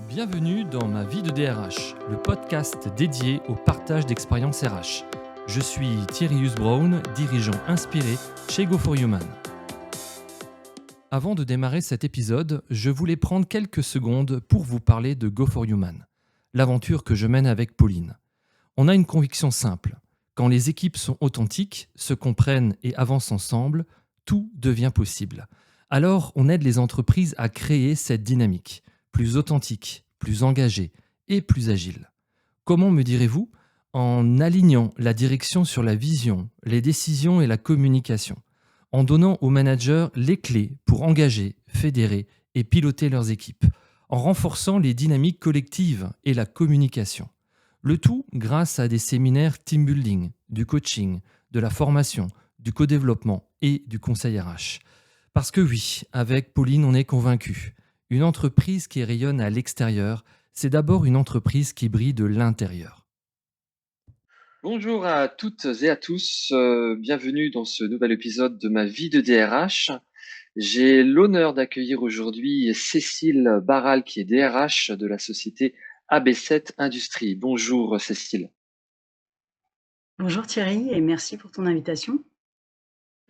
Bienvenue dans Ma vie de DRH, le podcast dédié au partage d'expériences RH. Je suis Thierry Husbrown, dirigeant inspiré chez Go4Human. Avant de démarrer cet épisode, je voulais prendre quelques secondes pour vous parler de Go4Human, l'aventure que je mène avec Pauline. On a une conviction simple. Quand les équipes sont authentiques, se comprennent et avancent ensemble, tout devient possible. Alors, on aide les entreprises à créer cette dynamique, plus authentique, plus engagée et plus agile. Comment me direz-vous ? En alignant la direction sur la vision, les décisions et la communication, en donnant aux managers les clés pour engager, fédérer et piloter leurs équipes, en renforçant les dynamiques collectives et la communication. Le tout grâce à des séminaires team building, du coaching, de la formation, du co-développement et du conseil RH. Parce que oui, avec Pauline, on est convaincu. Une entreprise qui rayonne à l'extérieur, c'est d'abord une entreprise qui brille de l'intérieur. Bonjour à toutes et à tous, bienvenue dans ce nouvel épisode de Ma vie de DRH. J'ai l'honneur d'accueillir aujourd'hui Cécile Barral qui est DRH de la société AB7 Industrie. Bonjour Cécile. Bonjour Thierry et merci pour ton invitation.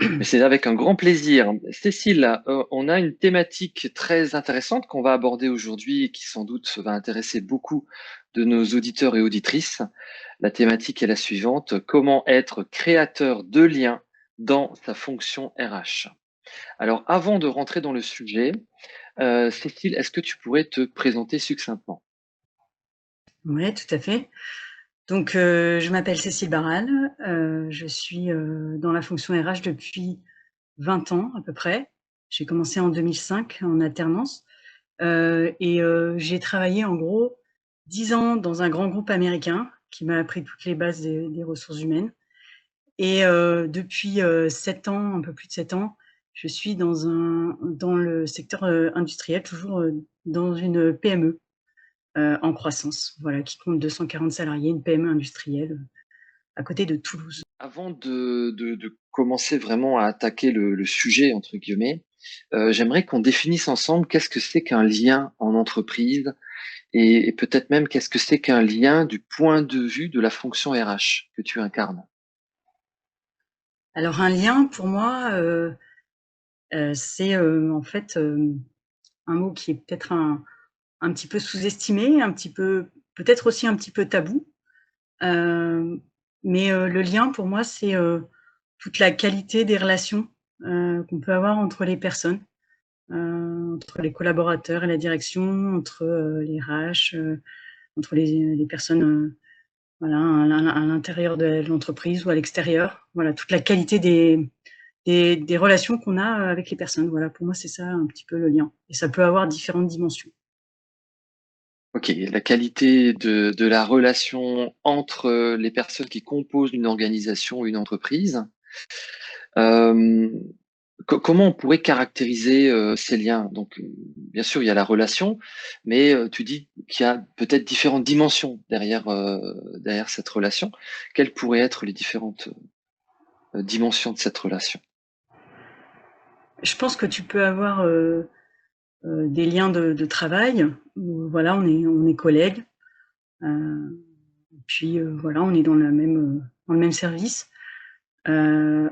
Mais c'est avec un grand plaisir. Cécile, on a une thématique très intéressante qu'on va aborder aujourd'hui et qui sans doute va intéresser beaucoup de nos auditeurs et auditrices. La thématique est la suivante: comment être créateur de liens dans sa fonction RH. Alors, avant de rentrer dans le sujet, Cécile, est-ce que tu pourrais te présenter succinctement? Oui, tout à fait. Donc, je m'appelle Cécile Barral, je suis dans la fonction RH depuis 20 ans à peu près. J'ai commencé en 2005 en alternance et j'ai travaillé en gros 10 ans dans un grand groupe américain qui m'a appris toutes les bases des ressources humaines. Et depuis 7 ans, un peu plus de 7 ans, je suis dans le secteur industriel, toujours dans une PME. En croissance, voilà, qui compte 240 salariés, une PME industrielle à côté de Toulouse. Avant de commencer vraiment à attaquer le sujet, entre guillemets, j'aimerais qu'on définisse ensemble qu'est-ce que c'est qu'un lien en entreprise et peut-être même qu'est-ce que c'est qu'un lien du point de vue de la fonction RH que tu incarnes. Alors un lien pour moi, c'est en fait un mot qui est peut-être un petit peu sous-estimé, un petit peu, peut-être aussi un petit peu tabou. Mais le lien pour moi, c'est toute la qualité des relations qu'on peut avoir entre les personnes, entre les collaborateurs et la direction, entre les RH, entre les personnes voilà, à l'intérieur de l'entreprise ou à l'extérieur. Voilà, toute la qualité des relations qu'on a avec les personnes. Voilà, pour moi, c'est ça un petit peu le lien. Et ça peut avoir différentes dimensions. Ok, la qualité de la relation entre les personnes qui composent une organisation ou une entreprise. Euh, Comment on pourrait caractériser ces liens? Donc, bien sûr, il y a la relation, mais tu dis qu'il y a peut-être différentes dimensions derrière cette relation. Quelles pourraient être les différentes dimensions de cette relation? Je pense que tu peux avoir des liens de travail où voilà, on est collègues. Puis voilà, on est dans le même service. Euh,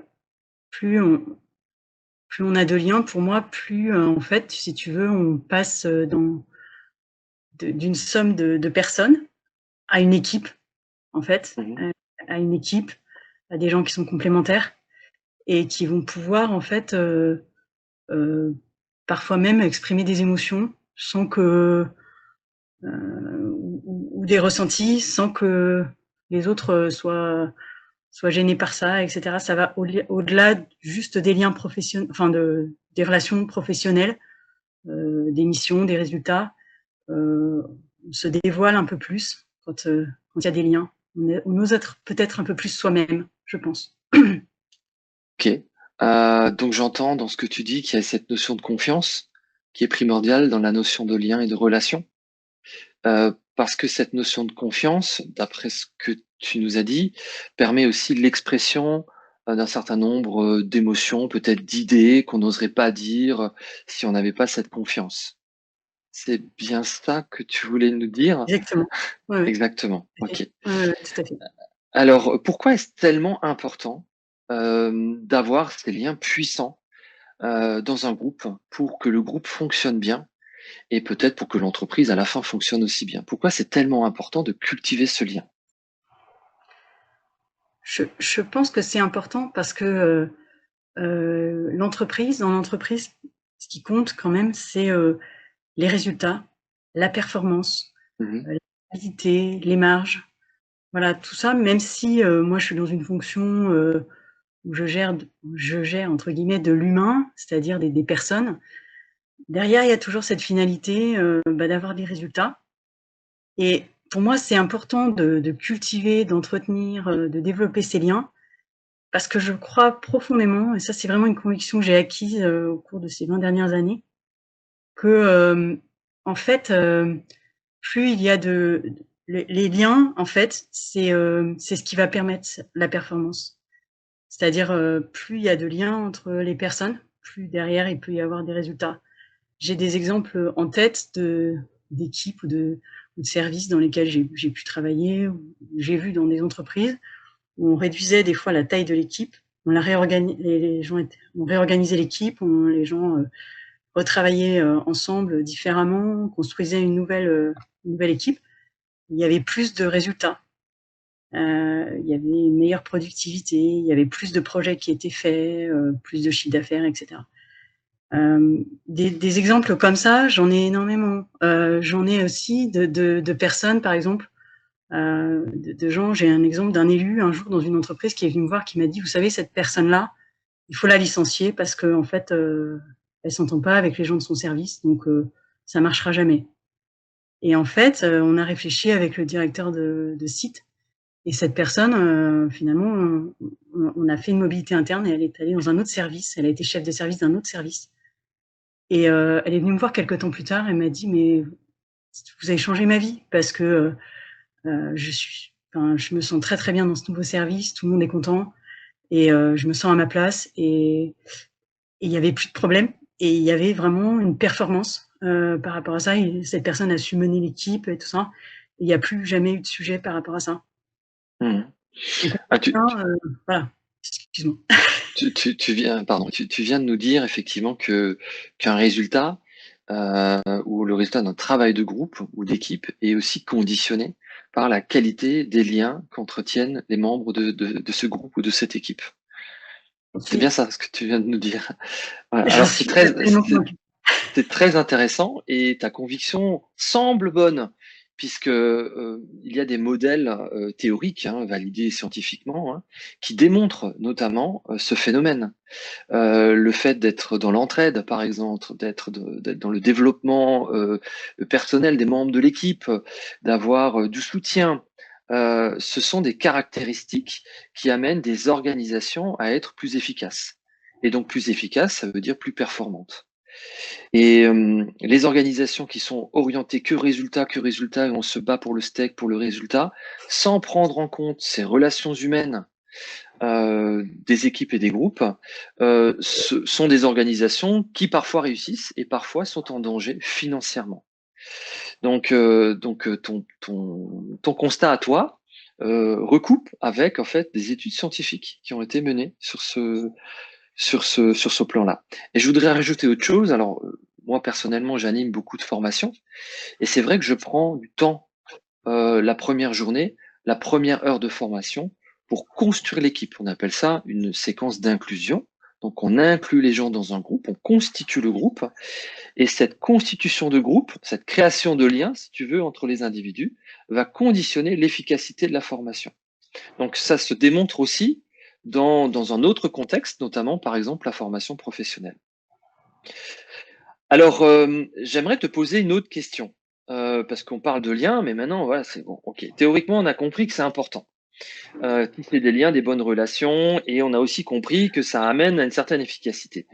plus on a de liens, pour moi, plus en fait, si tu veux, on passe d'une somme de personnes à une équipe, en fait, Mhm. à une équipe, à des gens qui sont complémentaires et qui vont pouvoir, en fait, euh, parfois même exprimer des émotions sans que ou des ressentis sans que les autres soient gênés par ça, etc. Ça va au-delà juste des liens professionnels, enfin des relations professionnelles, des missions, des résultats. On se dévoile un peu plus quand il y a des liens. On ose être peut-être un peu plus soi-même, je pense. Ok. Donc j'entends dans ce que tu dis qu'il y a cette notion de confiance qui est primordiale dans la notion de lien et de relation. Parce que cette notion de confiance, d'après ce que tu nous as dit, permet aussi l'expression d'un certain nombre d'émotions, peut-être d'idées qu'on n'oserait pas dire si on n'avait pas cette confiance. C'est bien ça que tu voulais nous dire? Exactement. Ouais, ouais, Exactement, tout à fait. OK. Ouais, ouais, tout à fait. Alors, pourquoi est-ce tellement important, d'avoir ces liens puissants, dans un groupe pour que le groupe fonctionne bien et peut-être pour que l'entreprise à la fin fonctionne aussi bien? Pourquoi c'est tellement important de cultiver ce lien? Je pense que c'est important parce que, dans l'entreprise, ce qui compte quand même, c'est, les résultats, la performance, Mmh. la qualité, les marges. Voilà, tout ça, même si, moi je suis dans une fonction, où je gère entre guillemets «de l'humain», c'est-à-dire des personnes. Derrière, il y a toujours cette finalité, d'avoir des résultats et pour moi, c'est important de cultiver, d'entretenir, de développer ces liens parce que je crois profondément et ça, c'est vraiment une conviction que j'ai acquise, au cours de ces 20 dernières années, que, en fait, plus il y a de les liens, en fait, c'est ce qui va permettre la performance. C'est-à-dire, plus il y a de liens entre les personnes, plus derrière il peut y avoir des résultats. J'ai des exemples en tête d'équipes ou de services dans lesquels j'ai pu travailler, ou j'ai vu dans des entreprises où on réduisait des fois la taille de l'équipe. On la réorgani les gens étaient on réorganisait l'équipe, les gens, retravaillaient, ensemble différemment, construisaient une nouvelle équipe. Il y avait plus de résultats. Il y avait une meilleure productivité, il y avait plus de projets qui étaient faits, plus de chiffre d'affaires et cetera. Des exemples comme ça, j'en ai énormément. J'en ai aussi de personnes, par exemple, de gens. J'ai un exemple d'un élu un jour dans une entreprise qui est venu me voir, qui m'a dit: «Vous savez, cette personne-là, il faut la licencier parce qu'en fait, elle s'entend pas avec les gens de son service, donc ça marchera jamais». Et en fait, on a réfléchi avec le directeur de site et cette personne, finalement, on a fait une mobilité interne et elle est allée dans un autre service. Elle a été chef de service d'un autre service et elle est venue me voir quelque temps plus tard. Elle m'a dit: «Mais vous avez changé ma vie parce que, je me sens très, très bien dans ce nouveau service, tout le monde est content et je me sens à ma place et il y avait plus de problème et il y avait vraiment une performance, par rapport à ça et cette personne a su mener l'équipe et tout ça. Il y a plus jamais eu de sujet par rapport à ça. Mmh. Donc Ah, tu on voilà, excuse-moi. tu viens pardon, tu viens de nous dire effectivement qu'un résultat, ou le résultat d'un travail de groupe ou d'équipe est aussi conditionné par la qualité des liens qu'entretiennent les membres de ce groupe ou de cette équipe. C'est bien Oui, ça ce que tu viens de nous dire. Voilà, j'en alors suis absolument convaincue. c'est très intéressant et ta conviction semble bonne puisque, il y a des modèles, théoriques, hein, validés scientifiquement, hein, qui démontrent notamment, ce phénomène. Le fait d'être dans l'entraide, par exemple, d'être dans le développement, personnel des membres de l'équipe, d'avoir, du soutien, ce sont des caractéristiques qui amènent des organisations à être plus efficaces et donc plus efficaces, ça veut dire plus performantes. Et les organisations qui sont orientées que résultat et on se bat pour le steak, pour le résultat, sans prendre en compte ces relations humaines, des équipes et des groupes, ce sont des organisations qui parfois réussissent et parfois sont en danger financièrement. Donc, ton constat à toi, recoupe avec en fait des études scientifiques qui ont été menées sur ce plan-là. Et je voudrais rajouter autre chose. Alors, moi personnellement, j'anime beaucoup de formations et c'est vrai que je prends du temps, la première journée, la première heure de formation pour construire l'équipe. On appelle ça une séquence d'inclusion. Donc on inclut les gens dans un groupe, on constitue le groupe et cette constitution de groupe, cette création de liens, si tu veux, entre les individus, va conditionner l'efficacité de la formation. Donc ça se démontre aussi dans un autre contexte, notamment par exemple la formation professionnelle. Alors, j'aimerais te poser une autre question, parce qu'on parle de liens, mais maintenant, voilà, c'est bon, OK. Théoriquement, on a compris que c'est important, tisser des liens, des bonnes relations et on a aussi compris que ça amène à une certaine efficacité.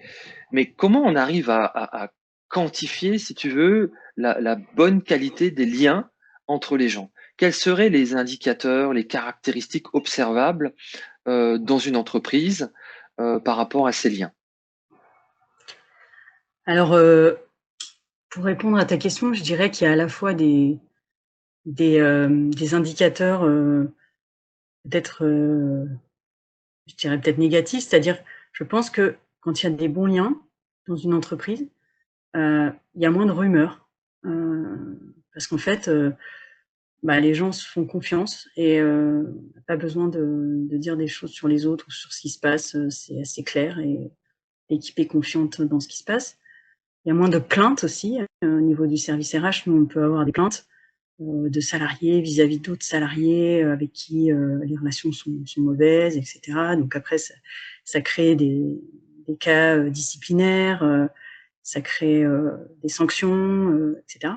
Mais comment on arrive à quantifier, si tu veux, la bonne qualité des liens entre les gens? Quels seraient les indicateurs, les caractéristiques observables, dans une entreprise, par rapport à ces liens? Alors, pour répondre à ta question, je dirais qu'il y a à la fois des indicateurs, peut-être, je dirais peut-être négatifs. C'est-à-dire, je pense que quand il y a des bons liens dans une entreprise, il y a moins de rumeurs. Parce qu'en fait, les gens se font confiance et pas besoin de dire des choses sur les autres ou sur ce qui se passe, c'est assez clair et l'équipe est confiante dans ce qui se passe. Il y a moins de plaintes aussi, au niveau du service RH. Nous, on peut avoir des plaintes de salariés vis-à-vis d'autres salariés avec qui les relations sont mauvaises, etc. Donc après, ça crée des cas disciplinaires, ça crée des sanctions, etc.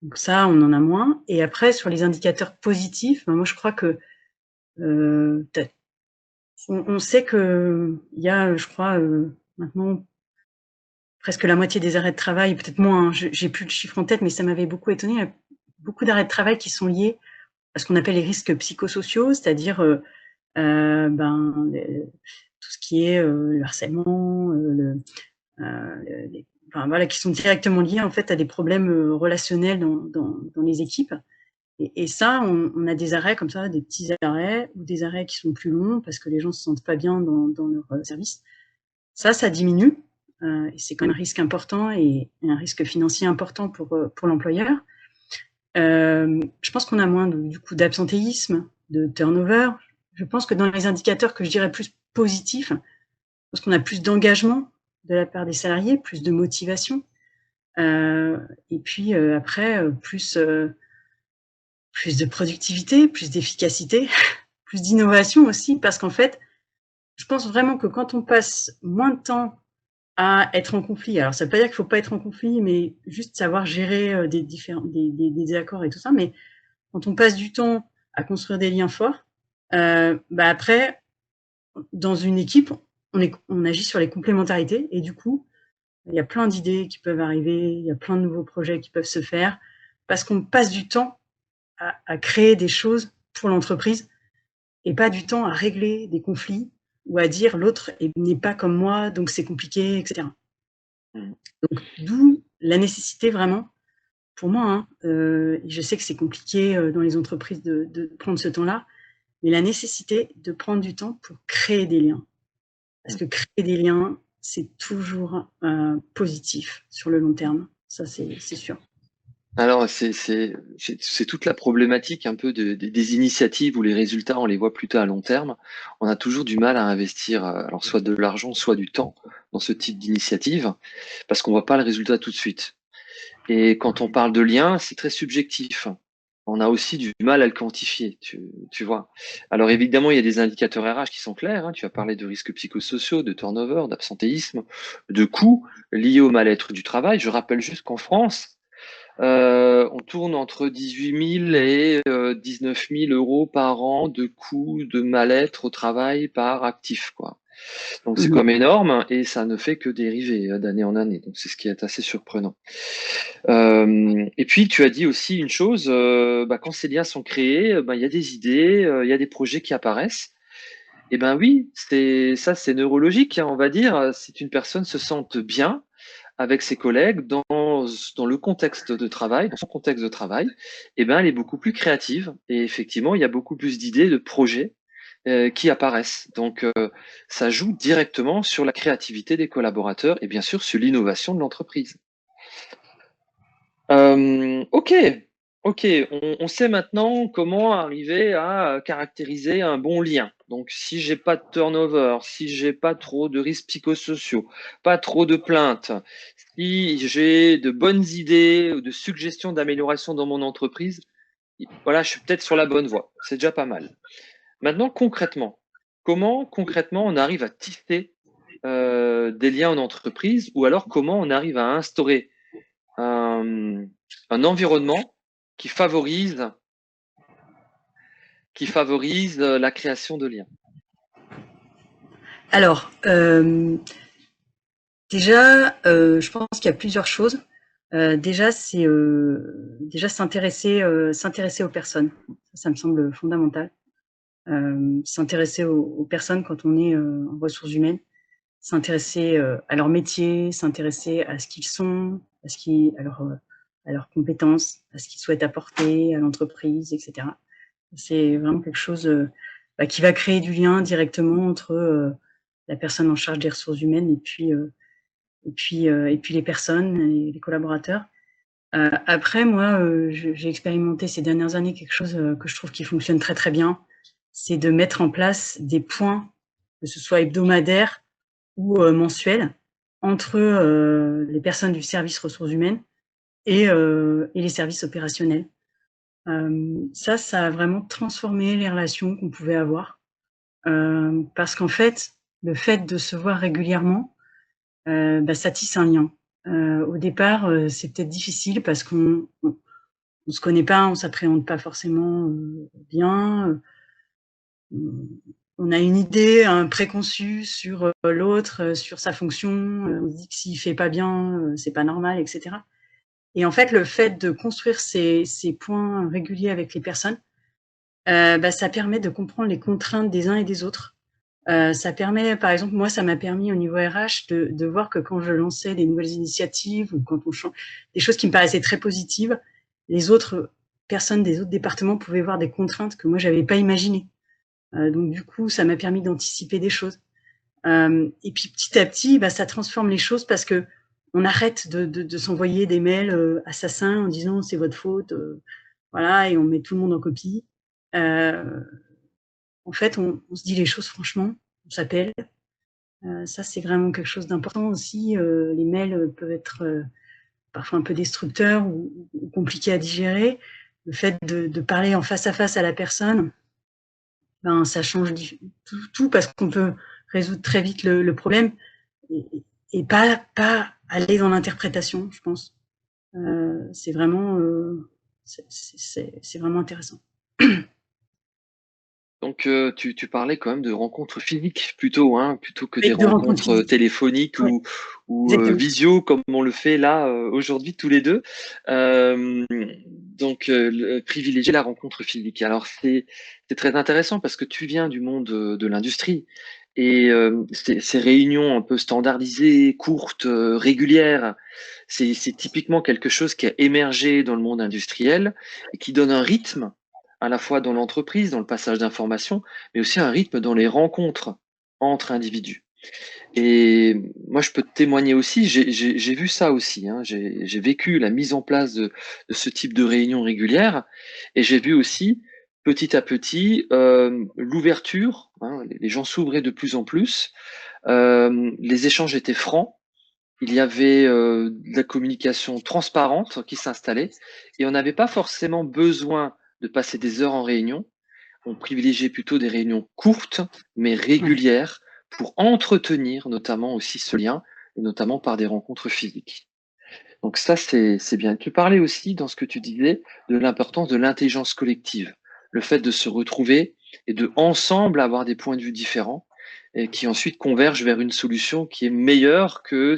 Donc ça, on en a moins. Et après, sur les indicateurs positifs, moi, je crois que on sait qu'il y a, je crois, maintenant presque la moitié des arrêts de travail, peut-être moins, hein, j'ai plus le chiffre en tête, mais ça m'avait beaucoup étonné. Il y a beaucoup d'arrêts de travail qui sont liés à ce qu'on appelle les risques psychosociaux, c'est-à-dire tout ce qui est le harcèlement, qui sont directement liés en fait à des problèmes relationnels dans les équipes. Et ça, on a des arrêts comme ça, des petits arrêts ou des arrêts qui sont plus longs parce que les gens se sentent pas bien dans leur service. Ça diminue. Et c'est quand même un risque important et un risque financier important pour l'employeur. Je pense qu'on a moins du coup d'absentéisme, de turnover. Je pense que dans les indicateurs que je dirais plus positifs, je pense qu'on a plus d'engagement de la part des salariés, plus de motivation. Et puis après, plus de productivité, plus d'efficacité, plus d'innovation aussi, parce qu'en fait, je pense vraiment que quand on passe moins de temps à être en conflit, alors ça veut pas dire qu'il faut pas être en conflit, mais juste savoir gérer des désaccords et tout ça, mais quand on passe du temps à construire des liens forts, après, dans une équipe, on agit sur les complémentarités et du coup, il y a plein d'idées qui peuvent arriver, il y a plein de nouveaux projets qui peuvent se faire parce qu'on passe du temps à créer des choses pour l'entreprise et pas du temps à régler des conflits ou à dire l'autre n'est pas comme moi, donc c'est compliqué, etc. Donc, d'où la nécessité vraiment, pour moi, hein, je sais que c'est compliqué dans les entreprises de prendre ce temps-là, mais la nécessité de prendre du temps pour créer des liens. Parce que créer des liens, c'est toujours positif sur le long terme. Ça, c'est sûr. Alors, c'est toute la problématique un peu des initiatives où les résultats, on les voit plutôt à long terme. On a toujours du mal à investir, alors soit de l'argent, soit du temps dans ce type d'initiative, parce qu'on voit pas le résultat tout de suite. Et quand on parle de lien, c'est très subjectif. On a aussi du mal à le quantifier, tu vois. Alors évidemment, il y a des indicateurs RH qui sont clairs, hein. Tu as parlé de risques psychosociaux, de turnover, d'absentéisme, de coûts liés au mal-être du travail. Je rappelle juste qu'en France, on tourne entre 18 000 et 19 000 euros par an de coûts de mal-être au travail par actif, quoi. Donc c'est comme énorme et ça ne fait que dériver d'année en année. Donc c'est ce qui est assez surprenant. Et puis tu as dit aussi une chose, quand ces liens sont créés, il y a des idées, il y a des projets qui apparaissent. Et ben oui, c'est neurologique, hein, on va dire. Si une personne se sente bien avec ses collègues dans le contexte de travail, dans son contexte de travail, et ben elle est beaucoup plus créative. Et effectivement, il y a beaucoup plus d'idées, de projets qui apparaissent. Donc, ça joue directement sur la créativité des collaborateurs et bien sûr sur l'innovation de l'entreprise. Ok, on sait maintenant comment arriver à caractériser un bon lien. Donc, si j'ai pas de turnover, si j'ai pas trop de risques psychosociaux, pas trop de plaintes, si j'ai de bonnes idées ou de suggestions d'amélioration dans mon entreprise, voilà, je suis peut-être sur la bonne voie. C'est déjà pas mal. Maintenant, concrètement, comment concrètement on arrive à tisser des liens en entreprise ou alors comment on arrive à instaurer un environnement qui favorise la création de liens. Alors, déjà, je pense qu'il y a plusieurs choses. Déjà, c'est déjà s'intéresser aux personnes. Ça me semble fondamental. S'intéresser aux personnes quand on est en ressources humaines. s'intéresser à leur métier, s'intéresser à ce qu'ils sont, à leurs compétences, à ce qu'ils souhaitent apporter à l'entreprise, etc. C'est vraiment quelque chose qui va créer du lien directement entre la personne en charge des ressources humaines et puis les personnes, les collaborateurs. Après, moi, j'ai expérimenté ces dernières années quelque chose que je trouve qui fonctionne très très bien, c'est de mettre en place des points, que ce soit hebdomadaires ou mensuels, entre les personnes du service ressources humaines et les services opérationnels. Ça a vraiment transformé les relations qu'on pouvait avoir, parce qu'en fait, le fait de se voir régulièrement, ça tisse un lien. Au départ, c'est peut-être difficile parce qu'on se connaît pas, on s'appréhende pas forcément bien. On a une idée, un préconçu sur l'autre, sur sa fonction. On se dit que s'il fait pas bien, c'est pas normal, etc. Et en fait, le fait de construire ces points réguliers avec les personnes, ça permet de comprendre les contraintes des uns et des autres. Ça permet, par exemple, moi, ça m'a permis au niveau RH de voir que quand je lançais des nouvelles initiatives ou quand on change des choses qui me paraissaient très positives, les autres personnes des autres départements pouvaient voir des contraintes que moi, j'avais pas imaginées. Donc du coup, ça m'a permis d'anticiper des choses. Et puis petit à petit, ça transforme les choses parce que on arrête de s'envoyer des mails assassins en disant c'est votre faute, voilà, et on met tout le monde en copie. En fait, on se dit les choses franchement, on s'appelle. Ça, c'est vraiment quelque chose d'important aussi. Les mails peuvent être parfois un peu destructeurs ou compliqués à digérer. Le fait de parler en face à face à la personne, ça change tout parce qu'on peut résoudre très vite le problème et pas aller dans l'interprétation, je pense. C'est vraiment intéressant. Donc, tu parlais quand même de rencontres physiques plutôt, plutôt que Oui, des de rencontres rencontres physiques. téléphoniques Ouais, ou exactement. visio comme on le fait là aujourd'hui tous les deux. Donc, privilégier la rencontre physique. Alors, c'est très intéressant parce que tu viens du monde de l'industrie et ces réunions un peu standardisées, courtes, régulières, c'est typiquement quelque chose qui a émergé dans le monde industriel et qui donne un rythme à la fois dans l'entreprise, dans le passage d'informations, mais aussi un rythme dans les rencontres entre individus. Et moi, je peux te témoigner aussi, j'ai vu ça aussi, j'ai vécu la mise en place de ce type de réunion régulière, et j'ai vu aussi, petit à petit, l'ouverture, les gens s'ouvraient de plus en plus, les échanges étaient francs, il y avait de la communication transparente qui s'installait, et on n'avait pas forcément besoin de passer des heures en réunion. On privilégiait plutôt des réunions courtes, mais Ouais. régulières, pour entretenir notamment aussi ce lien, et notamment par des rencontres physiques. Donc ça, c'est bien. Tu parlais aussi, dans ce que tu disais, de l'importance de l'intelligence collective, le fait de se retrouver et de ensemble avoir des points de vue différents et qui ensuite convergent vers une solution qui est meilleure que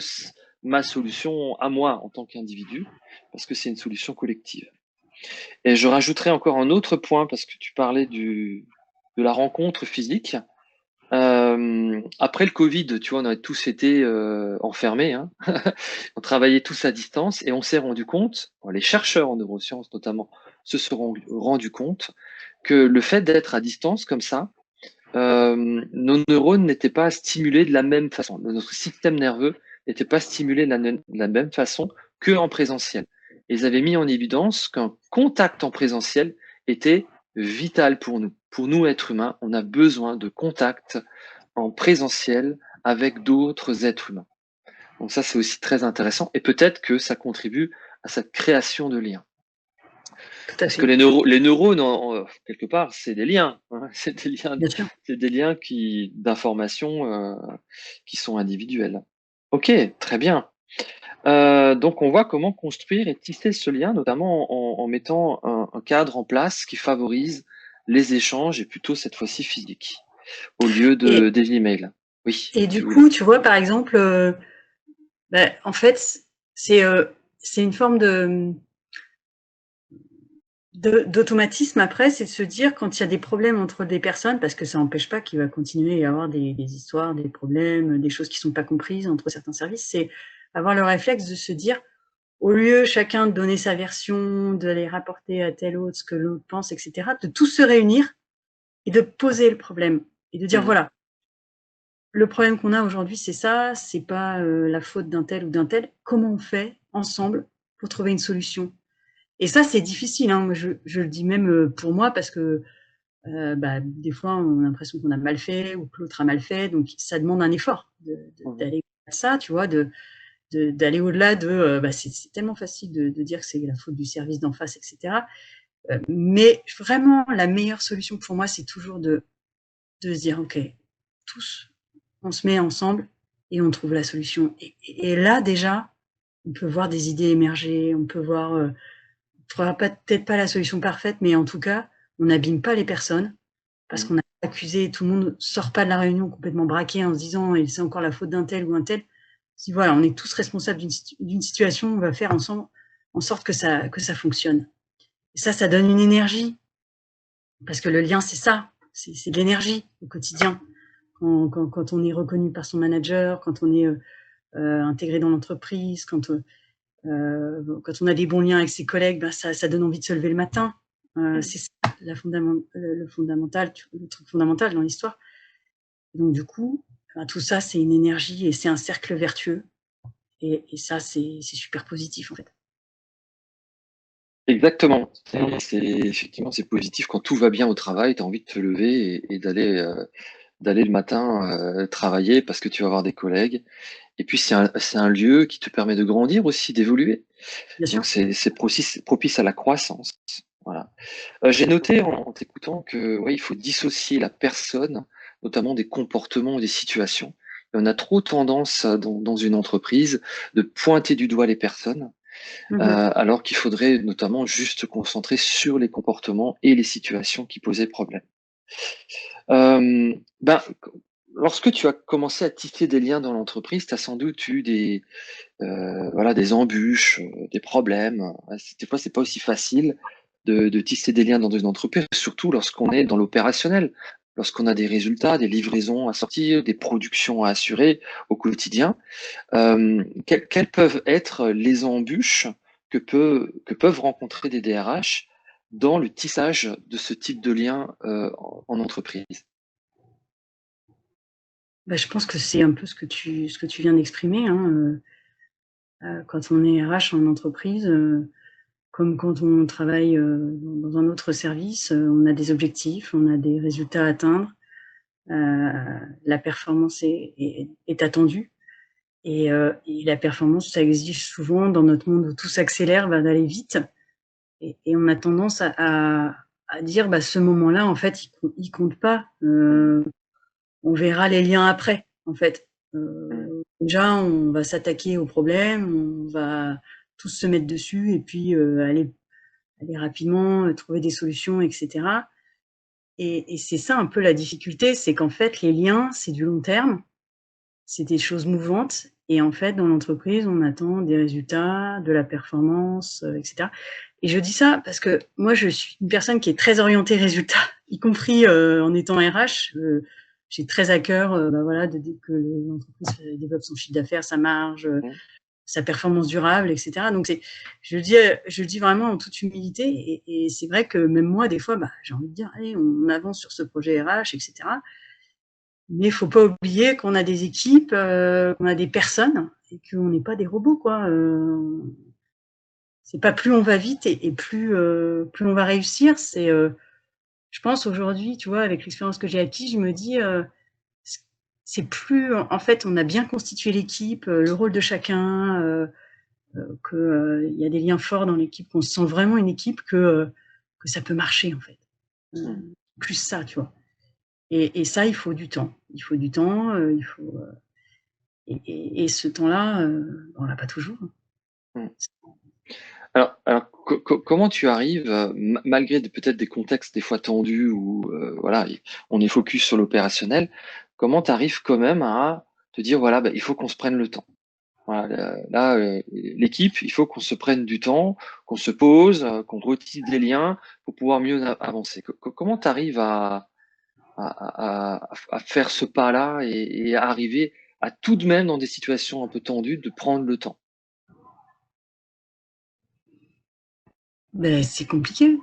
ma solution à moi en tant qu'individu, parce que c'est une solution collective. Et je rajouterai encore un autre point, parce que tu parlais de la rencontre physique. Après le Covid, tu vois, on a tous été enfermés, on travaillait tous à distance et on s'est rendu compte, les chercheurs en neurosciences notamment, se sont rendus compte que le fait d'être à distance comme ça, nos neurones n'étaient pas stimulés de la même façon. Notre système nerveux n'était pas stimulé de la même façon qu'en présentiel. Et ils avaient mis en évidence qu'un contact en présentiel était vital pour nous. Pour nous, êtres humains, on a besoin de contact en présentiel avec d'autres êtres humains. Donc ça, c'est aussi très intéressant. Et peut-être que ça contribue à cette création de liens. Tout à Parce que fait. les neurones, quelque part, c'est des liens. C'est Bien sûr. des liens d'informations qui sont individuels. Ok, très bien. Donc on voit comment construire et tisser ce lien, notamment en mettant un cadre en place qui favorise les échanges et plutôt cette fois-ci physique, au lieu Et, des emails. Oui, et tu du voulais. coup, tu vois, par exemple, en fait, c'est une forme d'automatisme après, c'est de se dire quand il y a des problèmes entre des personnes, parce que ça n'empêche pas qu'il va continuer à y avoir des histoires, des problèmes, des choses qui ne sont pas comprises entre certains services, c'est avoir le réflexe de se dire, au lieu chacun de donner sa version, d'aller rapporter à tel autre ce que l'autre pense, etc., de tous se réunir et de poser le problème et de dire, voilà, le problème qu'on a aujourd'hui, c'est ça, c'est pas la faute d'un tel ou d'un tel, comment on fait ensemble pour trouver une solution? Et ça, c'est difficile, hein. Je le dis même pour moi parce que des fois, on a l'impression qu'on a mal fait ou que l'autre a mal fait. Donc, ça demande un effort d'aller au-delà de ça, tu vois, d'aller au-delà de. C'est tellement facile de dire que c'est la faute du service d'en face, etc. Mais vraiment, la meilleure solution pour moi, c'est toujours de se dire, OK, tous, on se met ensemble et on trouve la solution. Et là, déjà, on peut voir des idées émerger, on peut voir. On ne trouvera peut-être pas la solution parfaite, mais en tout cas, on n'abîme pas les personnes parce qu'on a accusé, tout le monde ne sort pas de la réunion complètement braqué en se disant et c'est encore la faute d'un tel ou un tel. Si voilà, on est tous responsables d'une situation, on va faire ensemble en sorte que ça fonctionne. Et ça donne une énergie parce que le lien, c'est ça, c'est de l'énergie au quotidien. Quand on est reconnu par son manager, quand on est intégré dans l'entreprise, quand on a des bons liens avec ses collègues, ça donne envie de se lever le matin. C'est ça le truc fondamental dans l'histoire. Donc du coup, tout ça, c'est une énergie et c'est un cercle vertueux. Et ça, c'est super positif en fait. Exactement. Effectivement, c'est positif quand tout va bien au travail, tu as envie de te lever et d'aller le matin travailler parce que tu vas voir des collègues. Et puis c'est un lieu qui te permet de grandir aussi, d'évoluer. Bien sûr. Donc c'est propice à la croissance. Voilà. J'ai noté en t'écoutant que il faut dissocier la personne, notamment des comportements ou des situations. Et on a trop tendance dans une entreprise de pointer du doigt les personnes, alors qu'il faudrait notamment juste se concentrer sur les comportements et les situations qui posaient problème. Lorsque tu as commencé à tisser des liens dans l'entreprise, tu as sans doute eu des embûches, des problèmes. Des fois, c'est pas aussi facile de tisser des liens dans une entreprise, surtout lorsqu'on est dans l'opérationnel, lorsqu'on a des résultats, des livraisons à sortir, des productions à assurer au quotidien. Quelles peuvent être les embûches que peuvent rencontrer des DRH dans le tissage de ce type de lien en entreprise? Je pense que c'est un peu ce que tu viens d'exprimer, hein, quand on est RH en entreprise, comme quand on travaille dans un autre service, on a des objectifs, on a des résultats à atteindre, la performance est attendue. Et la performance, ça exige souvent dans notre monde où tout s'accélère, d'aller vite. Et on a tendance à dire, ce moment-là, en fait, il compte pas. On verra les liens après, en fait. Déjà, on va s'attaquer au problème, on va tous se mettre dessus et puis aller rapidement trouver des solutions, etc. Et c'est ça un peu la difficulté, c'est qu'en fait, les liens, c'est du long terme, c'est des choses mouvantes. Et en fait, dans l'entreprise, on attend des résultats, de la performance, etc. Et je dis ça parce que moi, je suis une personne qui est très orientée résultat, y compris en étant RH. J'ai très à cœur que l'entreprise développe son chiffre d'affaires, sa marge, sa performance durable, etc. Donc, je le dis vraiment en toute humilité. Et c'est vrai que même moi, des fois, j'ai envie de dire, allez, on avance sur ce projet RH, etc. Mais il ne faut pas oublier qu'on a des équipes, qu'on a des personnes et qu'on n'est pas des robots, quoi. C'est pas plus on va vite et plus on va réussir. Je pense aujourd'hui, tu vois, avec l'expérience que j'ai acquise, je me dis, c'est plus, en fait, on a bien constitué l'équipe, le rôle de chacun, qu'il y a des liens forts dans l'équipe, qu'on se sent vraiment une équipe, que ça peut marcher, en fait. Plus ça, tu vois. Et ça, il faut du temps. Il faut du temps, il faut. Et ce temps-là, on l'a pas toujours. Alors, comment tu arrives, malgré peut-être des contextes des fois tendus où on est focus sur l'opérationnel, comment tu arrives quand même à te dire il faut qu'on se prenne le temps. Voilà, là, l'équipe, il faut qu'on se prenne du temps, qu'on se pose, qu'on retisse des liens pour pouvoir mieux avancer. Comment tu arrives à faire ce pas-là et à arriver à tout de même, dans des situations un peu tendues, de prendre le temps? Ben, c'est compliqué.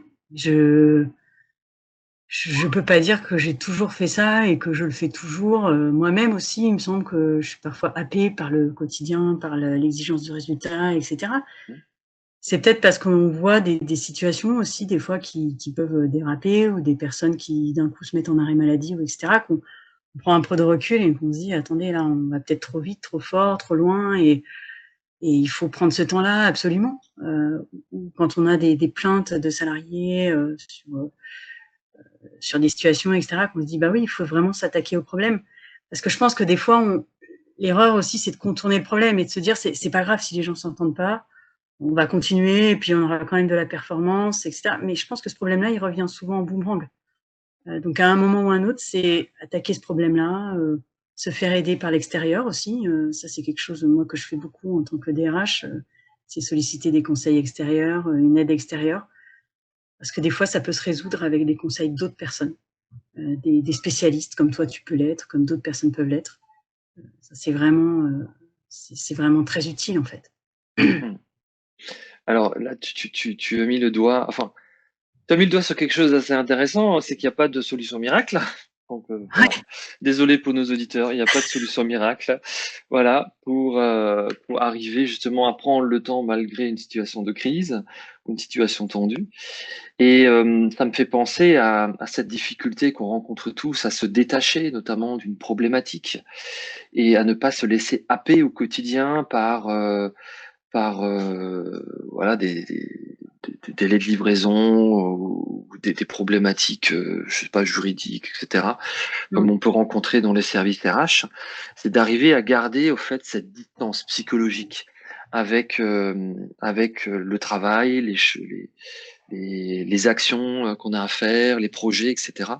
Je peux pas dire que j'ai toujours fait ça et que je le fais toujours. Moi-même aussi, il me semble que je suis parfois happée par le quotidien, par l'exigence du résultat, etc. Mmh. C'est peut-être parce qu'on voit des situations aussi, des fois, qui peuvent déraper, ou des personnes qui d'un coup se mettent en arrêt maladie, ou etc., qu'on prend un peu de recul et qu'on se dit, attendez, là, on va peut-être trop vite, trop fort, trop loin, et il faut prendre ce temps-là absolument. Ou quand on a des plaintes de salariés sur des situations, etc., qu'on se dit, bah oui, il faut vraiment s'attaquer au problème. Parce que je pense que des fois, l'erreur aussi, c'est de contourner le problème et de se dire, c'est pas grave si les gens s'entendent pas, on va continuer et puis on aura quand même de la performance, etc. Mais je pense que ce problème-là, il revient souvent en boomerang. Donc à un moment ou à un autre, c'est attaquer ce problème-là, se faire aider par l'extérieur aussi. Ça, c'est quelque chose, moi, que je fais beaucoup en tant que DRH. C'est solliciter des conseils extérieurs, une aide extérieure. Parce que des fois, ça peut se résoudre avec des conseils d'autres personnes, des spécialistes, comme toi tu peux l'être, comme d'autres personnes peuvent l'être. Ça, c'est vraiment très utile, en fait. Mmh. Alors là, tu as mis le doigt, enfin, tu as mis le doigt sur quelque chose d'assez intéressant, c'est qu'il n'y a pas de solution miracle. Donc, voilà. Ouais. Désolé pour nos auditeurs, il n'y a pas de solution miracle. Voilà, pour arriver justement à prendre le temps malgré une situation de crise, une situation tendue. Et ça me fait penser à cette difficulté qu'on rencontre tous à se détacher, notamment d'une problématique, et à ne pas se laisser happer au quotidien par voilà, des délais de livraison ou des problématiques, je sais pas, juridiques, etc., comme Non. on peut rencontrer dans les services RH. C'est d'arriver à garder, au fait, cette distance psychologique avec le travail, les actions qu'on a à faire, les projets, etc.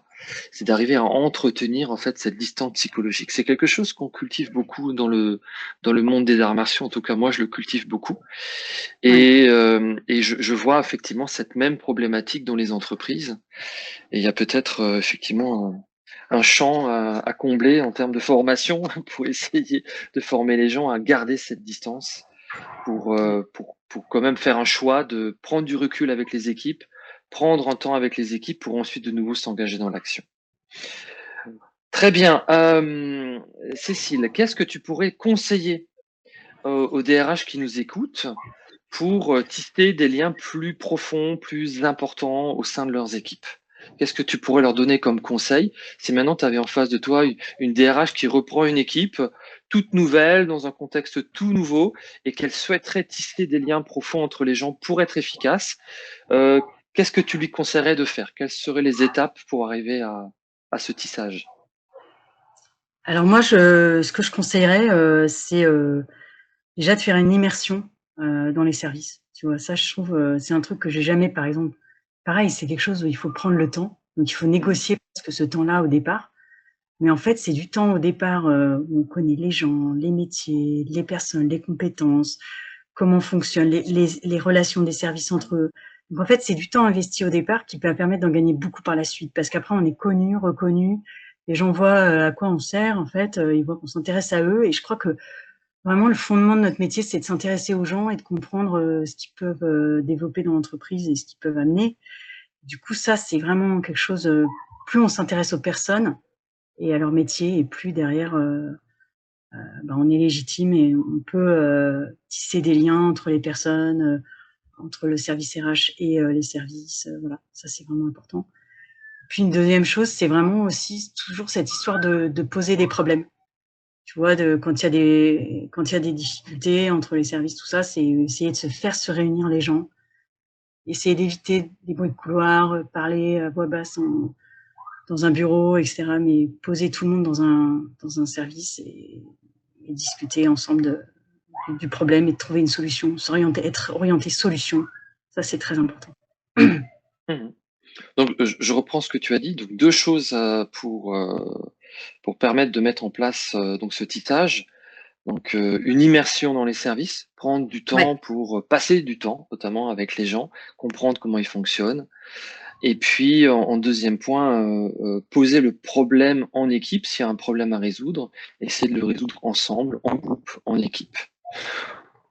C'est d'arriver à entretenir, en fait, cette distance psychologique. C'est quelque chose qu'on cultive beaucoup dans le monde des arts martiaux. En tout cas, moi, je le cultive beaucoup. Ouais. Et je vois effectivement cette même problématique dans les entreprises. Et il y a peut-être effectivement un champ à combler en termes de formation pour essayer de former les gens à garder cette distance pour quand même faire un choix de prendre du recul avec les équipes, prendre un temps avec les équipes pour ensuite de nouveau s'engager dans l'action. Très bien. Cécile, qu'est-ce que tu pourrais conseiller aux DRH qui nous écoutent pour tisser des liens plus profonds, plus importants au sein de leurs équipes? Qu'est-ce que tu pourrais leur donner comme conseil si maintenant tu avais en face de toi une DRH qui reprend une équipe toute nouvelle, dans un contexte tout nouveau, et qu'elle souhaiterait tisser des liens profonds entre les gens pour être efficace? euh, Qu'est-ce que tu lui conseillerais de faire? Quelles seraient les étapes pour arriver à ce tissage? Alors moi, ce que je conseillerais, c'est déjà de faire une immersion dans les services. Tu vois, ça, je trouve, c'est un truc que j'ai jamais, par exemple. Pareil, c'est quelque chose où il faut prendre le temps, donc il faut Mhm. négocier presque ce temps-là au départ. Mais en fait, c'est du temps au départ où on connaît les gens, les métiers, les personnes, les compétences, comment fonctionnent les relations des services entre eux. Donc en fait, c'est du temps investi au départ qui peut permettre d'en gagner beaucoup par la suite, parce qu'après, on est connu, reconnu, les gens voient à quoi on sert, en fait, ils voient qu'on s'intéresse à eux, et je crois que vraiment le fondement de notre métier, c'est de s'intéresser aux gens et de comprendre ce qu'ils peuvent développer dans l'entreprise et ce qu'ils peuvent amener. Du coup, ça, c'est vraiment quelque chose, plus on s'intéresse aux personnes et à leur métier, et plus derrière, on est légitime et on peut tisser des liens entre les personnes, entre le service RH et les services. Voilà, ça c'est vraiment important. Puis une deuxième chose, c'est vraiment aussi toujours cette histoire de poser des problèmes. Tu vois, quand il y a des difficultés entre les services, tout ça, c'est essayer de se faire se réunir les gens, essayer d'éviter des bruits de couloir, parler à voix basse dans un bureau, etc. Mais poser tout le monde dans un service et discuter ensemble du problème et de trouver une solution, être orienté solution. Ça, c'est très important. Mhm. Donc, je reprends ce que tu as dit. Donc, deux choses pour permettre de mettre en place donc ce tissage. Donc, une immersion dans les services, prendre du Ouais. temps pour passer du temps, notamment avec les gens, comprendre comment ils fonctionnent. Et puis, en deuxième point, poser le problème en équipe, s'il y a un problème à résoudre, essayer de le résoudre ensemble, en groupe, en équipe.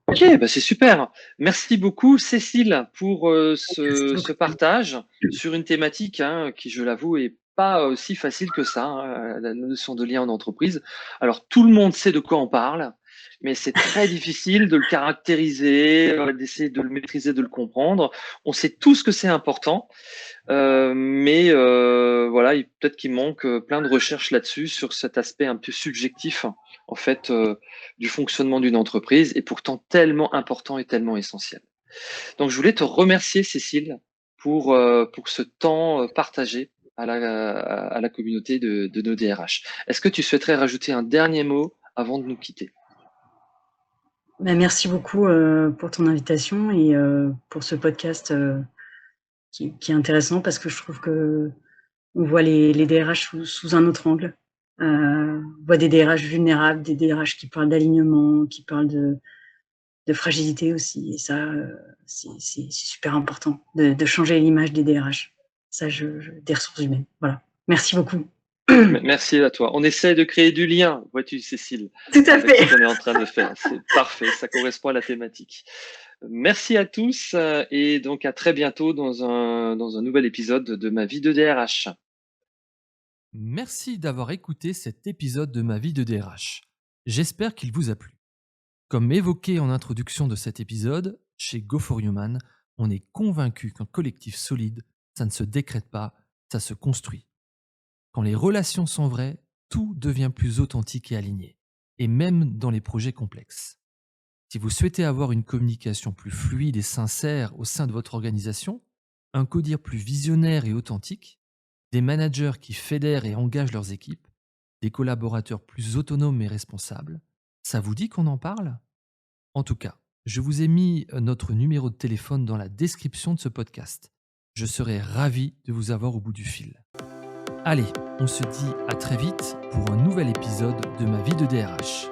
Ok, bah c'est super. Merci beaucoup, Cécile, pour Merci ce beaucoup. partage sur une thématique qui, je l'avoue, est pas aussi facile que ça, la notion de lien en entreprise. Alors, tout le monde sait de quoi on parle, mais c'est très difficile de le caractériser, d'essayer de le maîtriser, de le comprendre. On sait tous que c'est important, mais voilà, peut-être qu'il manque plein de recherches là-dessus, sur cet aspect un peu subjectif, en fait, du fonctionnement d'une entreprise, et pourtant tellement important et tellement essentiel. Donc, je voulais te remercier, Cécile, pour ce temps partagé à la communauté de nos DRH. Est-ce que tu souhaiterais rajouter un dernier mot avant de nous quitter? Merci beaucoup pour ton invitation et pour ce podcast qui est intéressant, parce que je trouve que on voit les DRH sous un autre angle. On voit des DRH vulnérables, des DRH qui parlent d'alignement, qui parlent de fragilité aussi. Et ça, c'est super important de changer l'image des DRH. Ça, des ressources humaines. Voilà. Merci beaucoup. Merci à toi. On essaie de créer du lien, vois-tu, Cécile, Tout à avec ce fait. qu'on est en train de faire. C'est parfait, ça correspond à la thématique. Merci à tous et donc à très bientôt dans un nouvel épisode de Ma vie de DRH. Merci d'avoir écouté cet épisode de ma vie de DRH. J'espère qu'il vous a plu. Comme évoqué en introduction de cet épisode, chez Go for Human, on est convaincu qu'un collectif solide, ça ne se décrète pas, ça se construit. Quand les relations sont vraies, tout devient plus authentique et aligné, et même dans les projets complexes. Si vous souhaitez avoir une communication plus fluide et sincère au sein de votre organisation, un codir plus visionnaire et authentique, des managers qui fédèrent et engagent leurs équipes, des collaborateurs plus autonomes et responsables, ça vous dit qu'on en parle? En tout cas, je vous ai mis notre numéro de téléphone dans la description de ce podcast. Je serai ravi de vous avoir au bout du fil. Allez, on se dit à très vite pour un nouvel épisode de Ma vie de DRH.